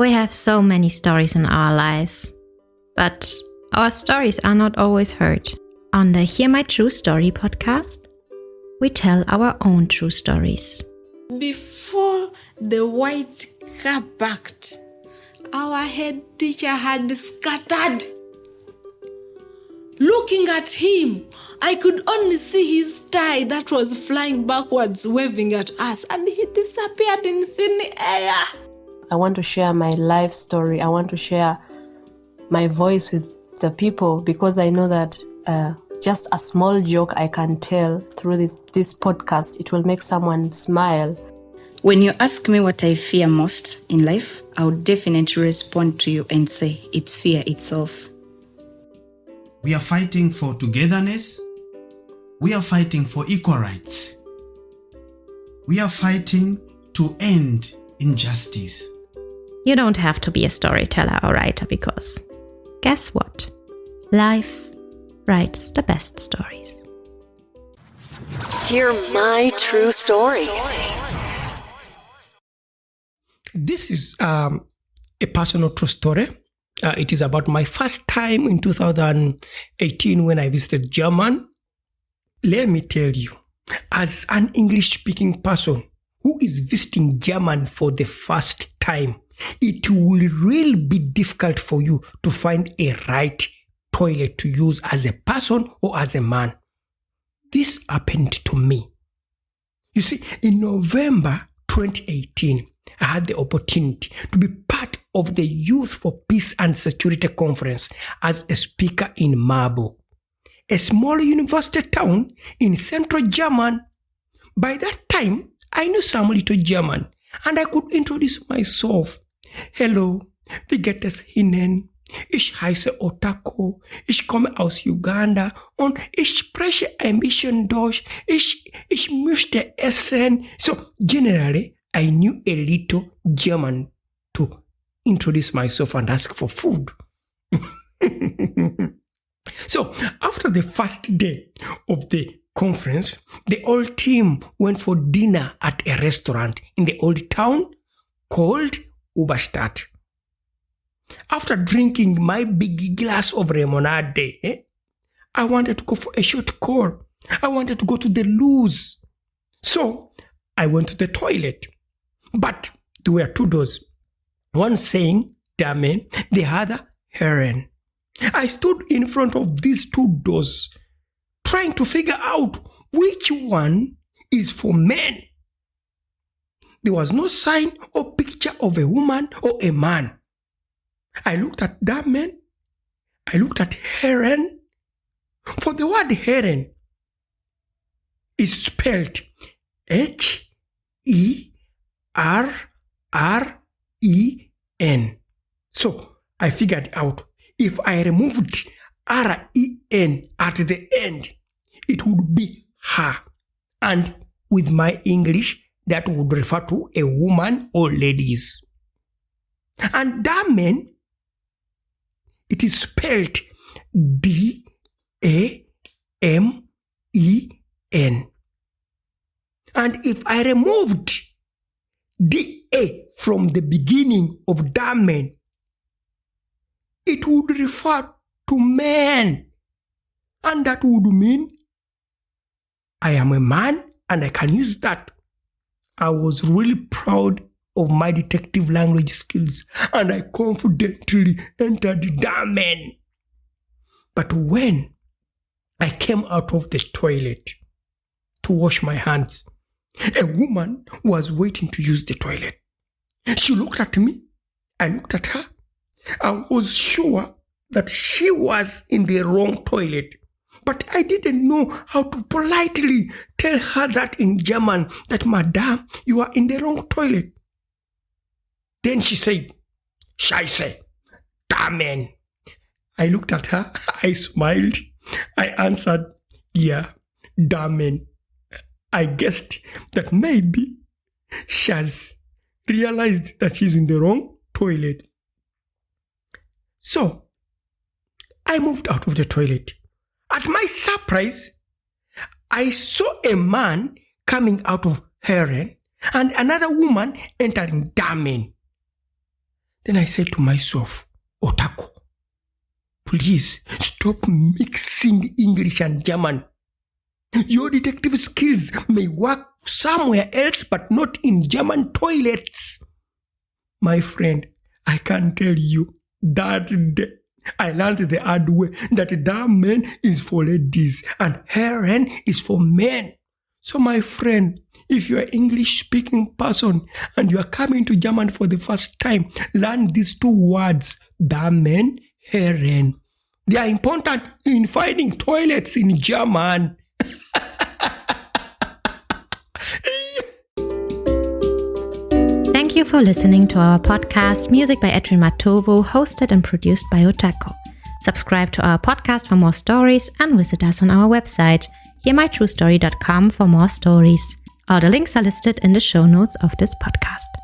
We have so many stories in our lives, but our stories are not always heard. On the Hear My True Story podcast, we tell our own true stories. Before the white car parked, our head teacher had scattered. Looking at him, I could only see his tie that was flying backwards, waving at us, and he disappeared in thin air. I want to share my life story. I want to share my voice with the people because I know that just a small joke I can tell through this podcast, it will make someone smile. When you ask me what I fear most in life, I would definitely respond to you and say it's fear itself. We are fighting for togetherness. We are fighting for equal rights. We are fighting to end injustice. You don't have to be a storyteller or writer because, guess what? Life writes the best stories. Hear my true story. This is a personal true story. It is about my first time in 2018 when I visited Germany. Let me tell you, as an English-speaking person who is visiting Germany for the first time, it will really be difficult for you to find a right toilet to use as a person or as a man. This happened to me. You see, in November 2018, I had the opportunity to be part of the Youth for Peace and Security Conference as a speaker in Marburg, a small university town in central Germany. By that time, I knew some little German and I could introduce myself. Hello, wie geht es Ihnen? Ich heiße Otako, ich komme aus Uganda und ich spreche ein bisschen Deutsch. Ich möchte essen. So generally, I knew a little German to introduce myself and ask for food. So after the first day of the conference, the whole team went for dinner at a restaurant in the old town called Oberstadt. After drinking my big glass of lemonade, I wanted to go for a short call. I wanted to go to the loo. So I went to the toilet. But there were two doors. One saying Dame, the other Herren. I stood in front of these two doors, trying to figure out which one is for men. There was no sign or picture of a woman or a man. I looked at Dame, I looked at Herren. For the word Herren is spelled H-E-R-R-E-N. So I figured out if I removed R-E-N at the end, it would be her. And with my English, that would refer to a woman or ladies. And Damen, it is spelled D-A-M-E-N. And if I removed D-A from the beginning of Damen, it would refer to men. And that would mean I am a man and I can use that. I was really proud of my detective language skills and I confidently entered Damen. But when I came out of the toilet to wash my hands, a woman was waiting to use the toilet. She looked at me, I looked at her. I was sure that she was in the wrong toilet, but I didn't know how to politely tell her that in German, that Madame, you are in the wrong toilet. Then she said, Scheiße, Damen. I looked at her, I smiled, I answered, yeah, Damen. I guessed that maybe she has realized that she's in the wrong toilet. So, I moved out of the toilet. At my surprise, I saw a man coming out of Herren and another woman entering Damen. Then I said to myself, Otako, please stop mixing English and German. Your detective skills may work somewhere else, but not in German toilets. My friend, I can tell you that day I learned the hard way that Damen is for ladies and Herren is for men. So my friend, if you are an English-speaking person and you are coming to German for the first time, learn these two words, Damen, Herren. They are important in finding toilets in German. Thank you for listening to our podcast, Music by Edwin Matovo, hosted and produced by Otako. Subscribe to our podcast for more stories and visit us on our website, hearmytruestory.com, for more stories. All the links are listed in the show notes of this podcast.